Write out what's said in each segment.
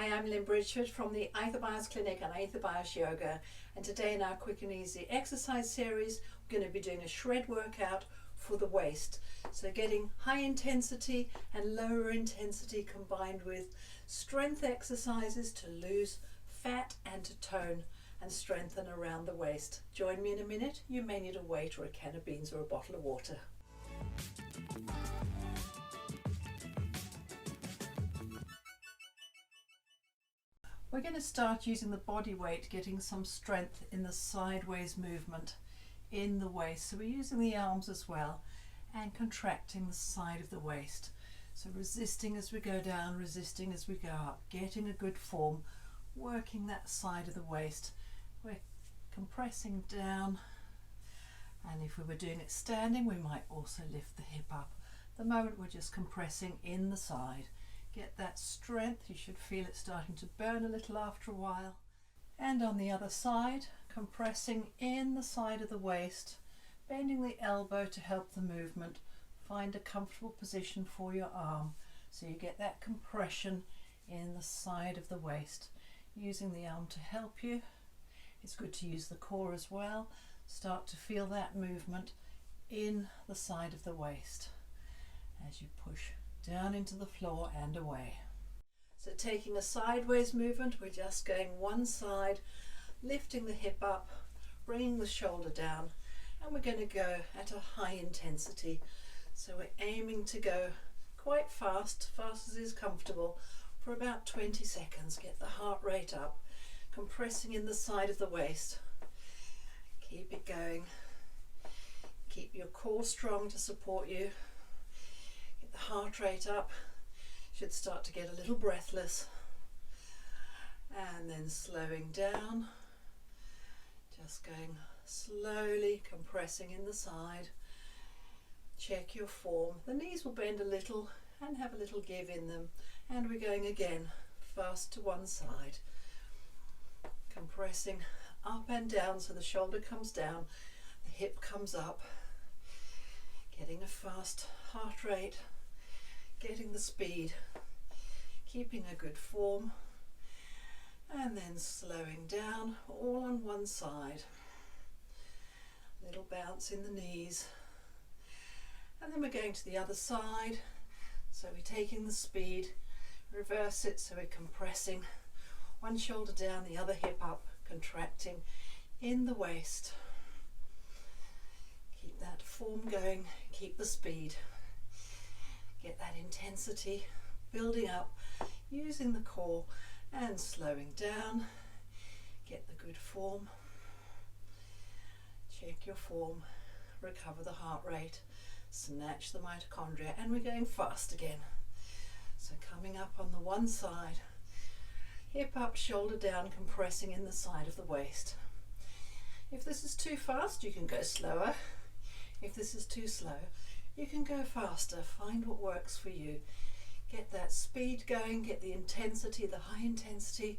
Hi, I'm Lynn Bridgeford from the HIIT Clinic and HIIT Yoga, and today in our quick and easy exercise series we're going to be doing a shred workout for the waist. So getting high intensity and lower intensity combined with strength exercises to lose fat and to tone and strengthen around the waist. Join me in a minute. You may need a weight or a can of beans or a bottle of water. We're going to start using the body weight, getting some strength in the sideways movement in the waist. So we're using the arms as well and contracting the side of the waist. So resisting as we go down, resisting as we go up, getting a good form, working that side of the waist. We're compressing down, and if we were doing it standing we might also lift the hip up. At the moment we're just compressing in the side. Get that strength. You should feel it starting to burn a little after a while. And on the other side, compressing in the side of the waist, bending the elbow to help the movement. Find a comfortable position for your arm so you get that compression in the side of the waist. Using the arm to help you. It's good to use the core as well. Start to feel that movement in the side of the waist as you push down into the floor and away. So taking a sideways movement, we're just going one side, lifting the hip up, bringing the shoulder down, and we're going to go at a high intensity. So we're aiming to go quite fast as is comfortable, for about 20 seconds. Get the heart rate up, compressing in the side of the waist. Keep it going. Keep your core strong to support you. The heart rate up. Should start to get a little breathless, and then slowing down, just going slowly, compressing in the side. Check your form. The knees will bend a little and have a little give in them, and we're going again fast to one side, compressing up and down so the shoulder comes down, the hip comes up, getting a fast heart rate, getting the speed, keeping a good form, and then slowing down, all on one side. Little bounce in the knees, and then we're going to the other side. So we're taking the speed, reverse it, so we're compressing one shoulder down, the other hip up, contracting in the waist. Keep that form going, keep the speed. Get that intensity building up, using the core and slowing down. Get the good form. Check your form. Recover the heart rate. Snatch the mitochondria, and we're going fast again. So coming up on the one side, hip up, shoulder down, compressing in the side of the waist. If this is too fast, you can go slower. If this is too slow, you can go faster. Find what works for you. Get that speed going, get the intensity, the high intensity,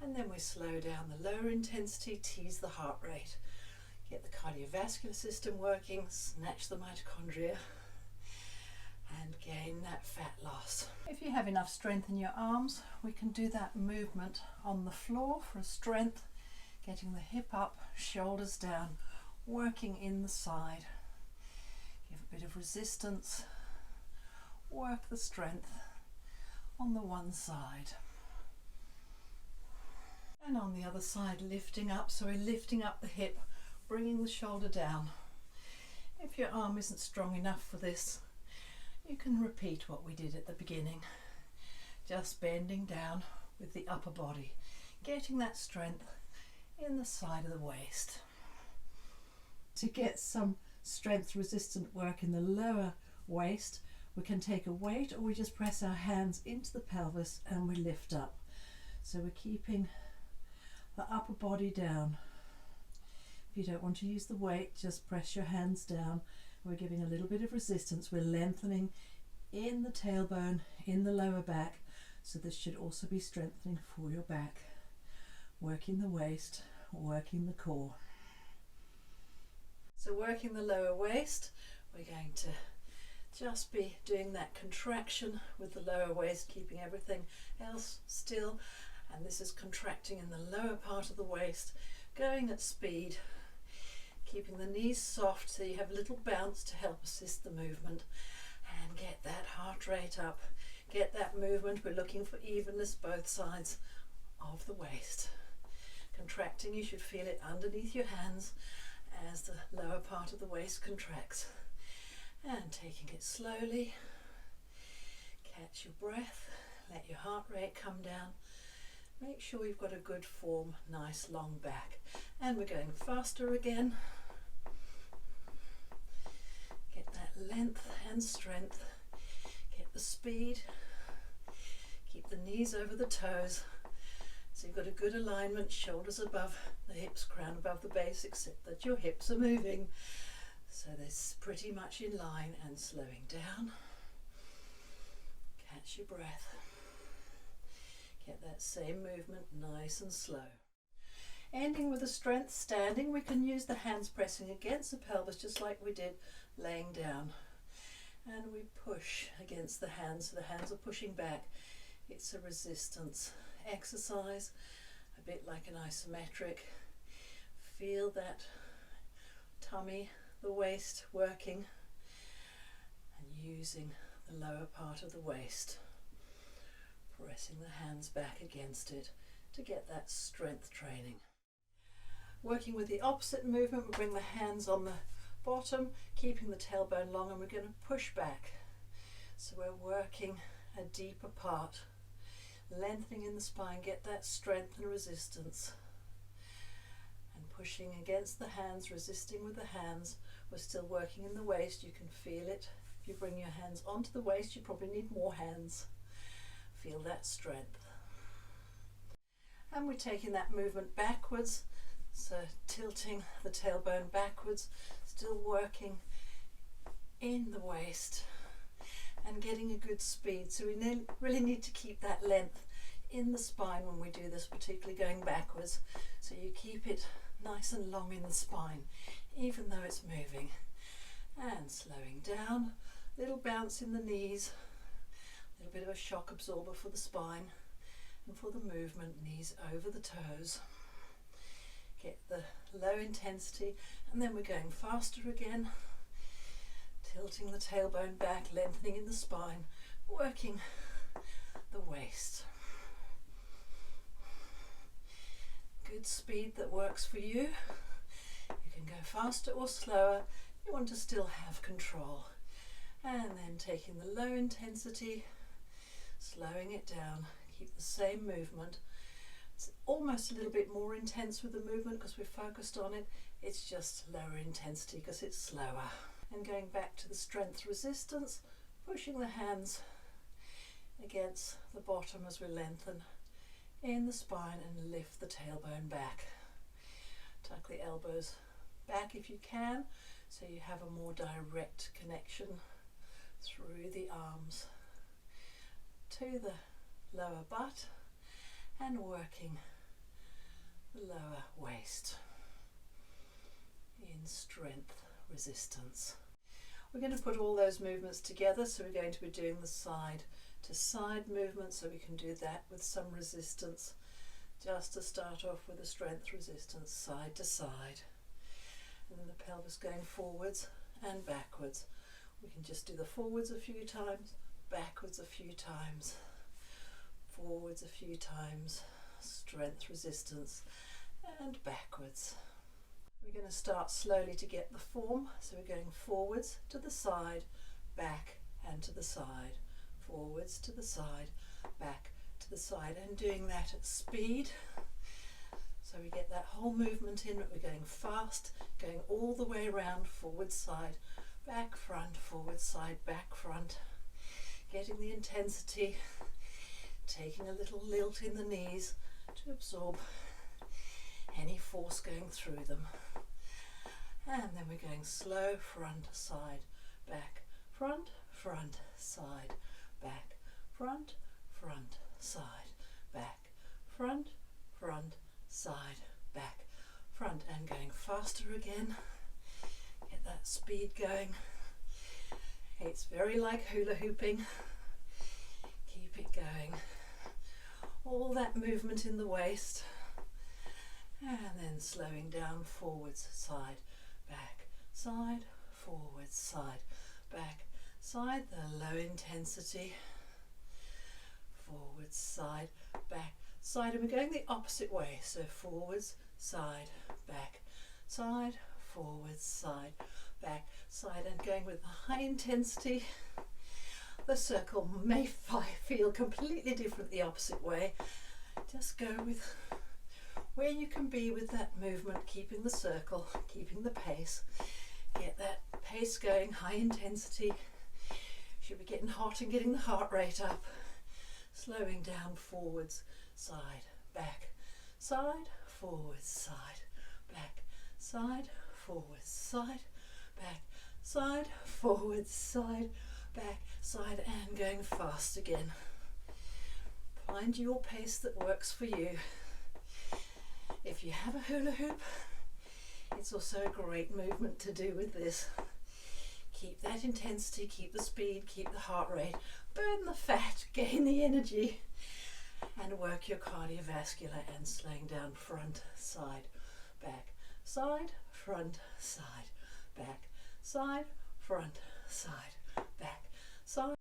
and then we slow down the lower intensity, tease the heart rate. Get the cardiovascular system working, snatch the mitochondria, and gain that fat loss. If you have enough strength in your arms, we can do that movement on the floor for strength, getting the hip up, shoulders down, working in the side. Give a bit of resistance, work the strength on the one side. And on the other side, lifting up, so we're lifting up the hip, bringing the shoulder down. If your arm isn't strong enough for this, you can repeat what we did at the beginning. Just bending down with the upper body, getting that strength in the side of the waist. To get some strength resistant work in the lower waist, we can take a weight or we just press our hands into the pelvis and we lift up. So we're keeping the upper body down. If you don't want to use the weight, just press your hands down. We're giving a little bit of resistance. We're lengthening in the tailbone, in the lower back, so this should also be strengthening for your back. Working the waist, working the core. So working the lower waist, we're going to just be doing that contraction with the lower waist, keeping everything else still. And this is contracting in the lower part of the waist, going at speed, keeping the knees soft so you have a little bounce to help assist the movement, and get that heart rate up, get that movement. We're looking for evenness both sides of the waist. Contracting, you should feel it underneath your hands as the lower part of the waist contracts. And taking it slowly, catch your breath, let your heart rate come down. Make sure you've got a good form, nice long back. And we're going faster again. Get that length and strength, get the speed, keep the knees over the toes. So you've got a good alignment, shoulders above the hips, crown above the base, except that your hips are moving. So they're pretty much in line, and slowing down. Catch your breath. Get that same movement nice and slow. Ending with the strength standing, we can use the hands pressing against the pelvis just like we did laying down. And we push against the hands, so the hands are pushing back. It's a resistance exercise, a bit like an isometric. Feel that tummy, the waist working, and using the lower part of the waist, pressing the hands back against it to get that strength training. Working with the opposite movement, we bring the hands on the bottom, keeping the tailbone long, and we're going to push back. So we're working a deeper part, lengthening in the spine, get that strength and resistance. And pushing against the hands, resisting with the hands. We're still working in the waist, you can feel it. If you bring your hands onto the waist, you probably need more hands. Feel that strength. And we're taking that movement backwards, so tilting the tailbone backwards, still working in the waist and getting a good speed. So we really need to keep that length in the spine when we do this, particularly going backwards. So you keep it nice and long in the spine, even though it's moving. And slowing down, little bounce in the knees, a little bit of a shock absorber for the spine and for the movement, knees over the toes. Get the low intensity, and then we're going faster again, tilting the tailbone back, lengthening in the spine, working the waist. Good speed that works for you. You can go faster or slower. You want to still have control. And then taking the low intensity, slowing it down, keep the same movement. It's almost a little bit more intense with the movement because we're focused on it. It's just lower intensity because it's slower. And going back to the strength resistance, pushing the hands against the bottom as we lengthen in the spine and lift the tailbone back. Tuck the elbows back if you can, so you have a more direct connection through the arms to the lower butt and working the lower waist in strength resistance. We're going to put all those movements together, so we're going to be doing the side to side movement, so we can do that with some resistance, just to start off with a strength resistance, side to side, and then the pelvis going forwards and backwards. We can just do the forwards a few times, backwards a few times, forwards a few times, strength resistance, and backwards. We're going to start slowly to get the form, so we're going forwards to the side, back and to the side, forwards to the side, back to the side, and doing that at speed. So we get that whole movement in, but we're going fast, going all the way around, forward, side, back, front, forward, side, back, front, getting the intensity, taking a little lilt in the knees to absorb any force going through them. And then we're going slow, front, side, back, front, side, back, front, side, back, front, side, back, front, and going faster again. Get that speed going. It's very like hula hooping. Keep it going. All that movement in the waist. And then slowing down, forwards, side, back, side, forwards, side, back, side, the low intensity, forwards, side, back, side, and we're going the opposite way, so forwards, side, back, side, forwards, side, back, side, and going with the high intensity. The circle may feel completely different the opposite way. Just go with where you can be with that movement, keeping the circle, keeping the pace. Get that pace going, high intensity. Should be getting hot and getting the heart rate up. Slowing down, forwards, side, back, side, forwards, side, back, side, forwards, side, back, side, forwards, side, back, side, and going fast again. Find your pace that works for you. If you have a hula hoop, it's also a great movement to do with this. Keep that intensity, keep the speed, keep the heart rate, burn the fat, gain the energy, and work your cardiovascular and slowing down front, side, back, side, front, side, back, side, front, side, back, side.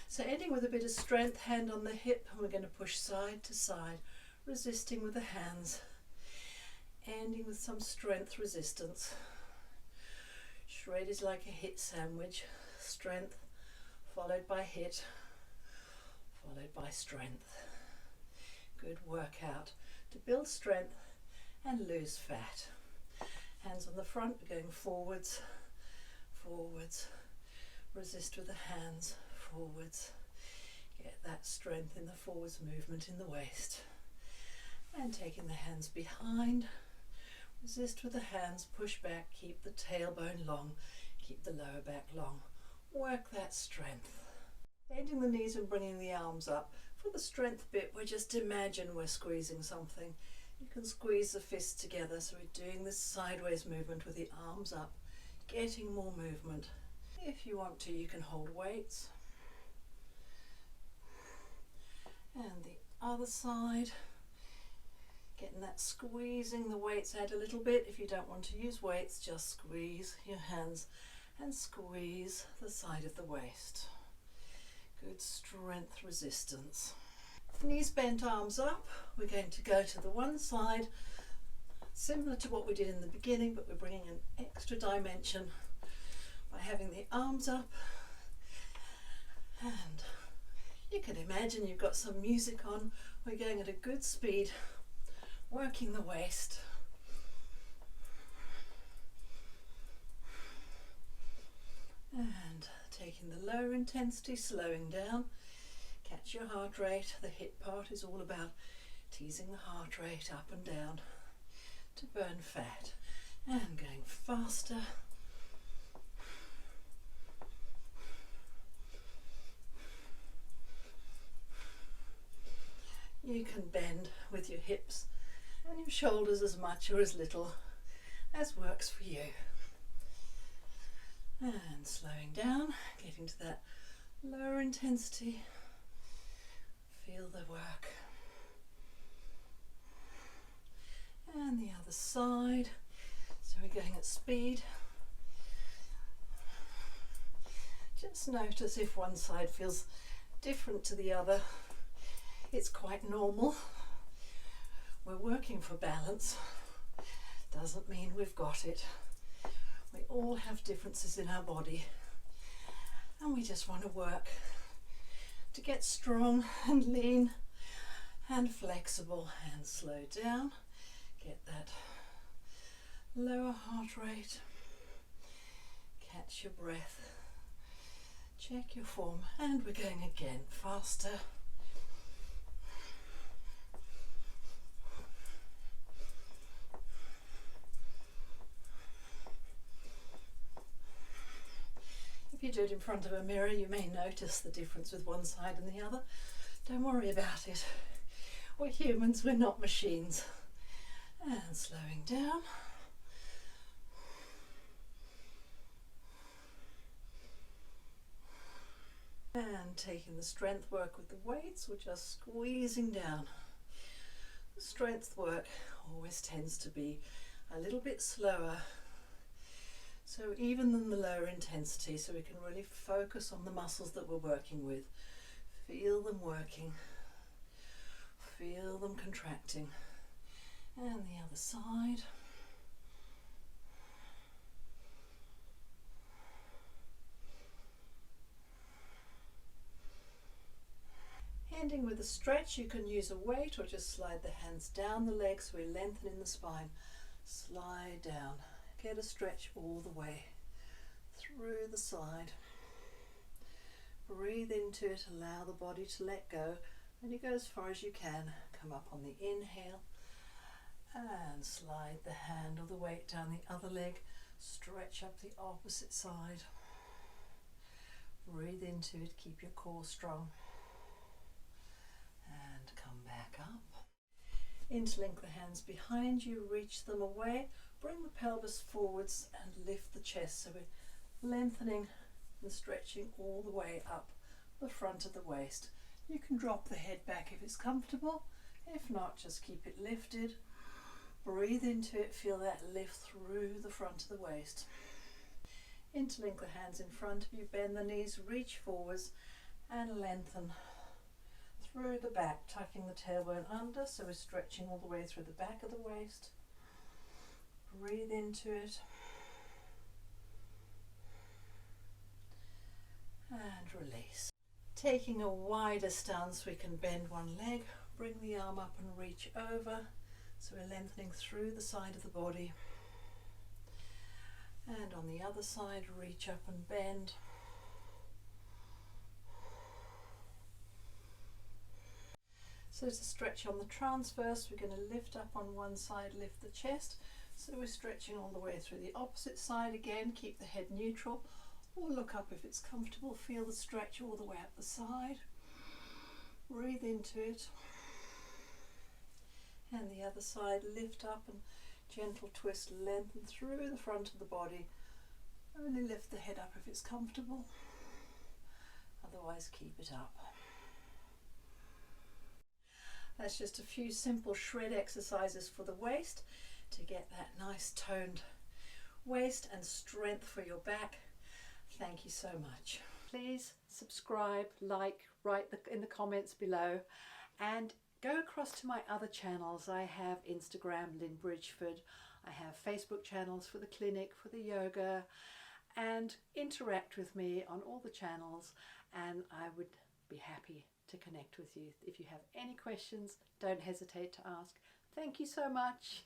So ending with a bit of strength, hand on the hip, and we're going to push side to side, resisting with the hands. Ending with some strength resistance. Shred is like a HIIT sandwich. Strength followed by HIIT, followed by strength. Good workout to build strength and lose fat. Hands on the front, we're going forwards, forwards. Resist with the hands, forwards. Get that strength in the forwards movement in the waist. And taking the hands behind. Resist with the hands, push back, keep the tailbone long, keep the lower back long. Work that strength. Bending the knees and bringing the arms up. For the strength bit, we just imagine we're squeezing something. You can squeeze the fists together, so we're doing this sideways movement with the arms up, getting more movement. If you want to, you can hold weights. And the other side. Getting that squeezing the weights out a little bit. If you don't want to use weights, just squeeze your hands and squeeze the side of the waist. Good strength resistance. Knees bent, arms up. We're going to go to the one side, similar to what we did in the beginning, but we're bringing an extra dimension by having the arms up. And you can imagine you've got some music on. We're going at a good speed. Working the waist. And taking the lower intensity, slowing down. Catch your heart rate. The HIIT part is all about teasing the heart rate up and down to burn fat. And going faster. You can bend with your hips and your shoulders as much or as little as works for you. And slowing down, getting to that lower intensity. Feel the work. And the other side. So we're going at speed. Just notice if one side feels different to the other. It's quite normal. We're working for balance. Doesn't mean we've got it. We all have differences in our body, and we just want to work to get strong and lean and flexible. And slow down. Get that lower heart rate. Catch your breath. Check your form, and we're going again faster. If you do it in front of a mirror, you may notice the difference with one side and the other. Don't worry about it. We're humans, we're not machines. And slowing down. And taking the strength work with the weights, we're just squeezing down. The strength work always tends to be a little bit slower, so even than the lower intensity, so we can really focus on the muscles that we're working with. Feel them working, feel them contracting. And the other side. Ending with a stretch, you can use a weight or just slide the hands down the legs so we're lengthening the spine. Slide down, get a stretch all the way through the side. Breathe into it, allow the body to let go, and you go as far as you can. Come up on the inhale and slide the hand or the weight down the other leg. Stretch up the opposite side. Breathe into it, keep your core strong. And come back up. Interlink the hands behind you, reach them away. Bring the pelvis forwards and lift the chest. So we're lengthening and stretching all the way up the front of the waist. You can drop the head back if it's comfortable. If not, just keep it lifted. Breathe into it, feel that lift through the front of the waist. Interlink the hands in front of you, bend the knees, reach forwards and lengthen through the back, tucking the tailbone under, so we're stretching all the way through the back of the waist. Breathe into it and release. Taking a wider stance, we can bend one leg, bring the arm up and reach over, so we're lengthening through the side of the body. And on the other side, reach up and bend. So to stretch on the transverse, we're going to lift up on one side, lift the chest. So we're stretching all the way through the opposite side again. Keep the head neutral or look up if it's comfortable. Feel the stretch all the way up the side. Breathe into it. And the other side, lift up and gentle twist, lengthen through the front of the body. Only lift the head up if it's comfortable. Otherwise, keep it up. That's just a few simple shred exercises for the waist to get that nice toned waist and strength for your back. Thank you so much. Please subscribe, like, write in the comments below, and go across to my other channels. I have Instagram, Lynn Bridgeford. I have Facebook channels for the clinic, for the yoga, and interact with me on all the channels, and I would be happy to connect with you. If you have any questions, don't hesitate to ask. Thank you so much.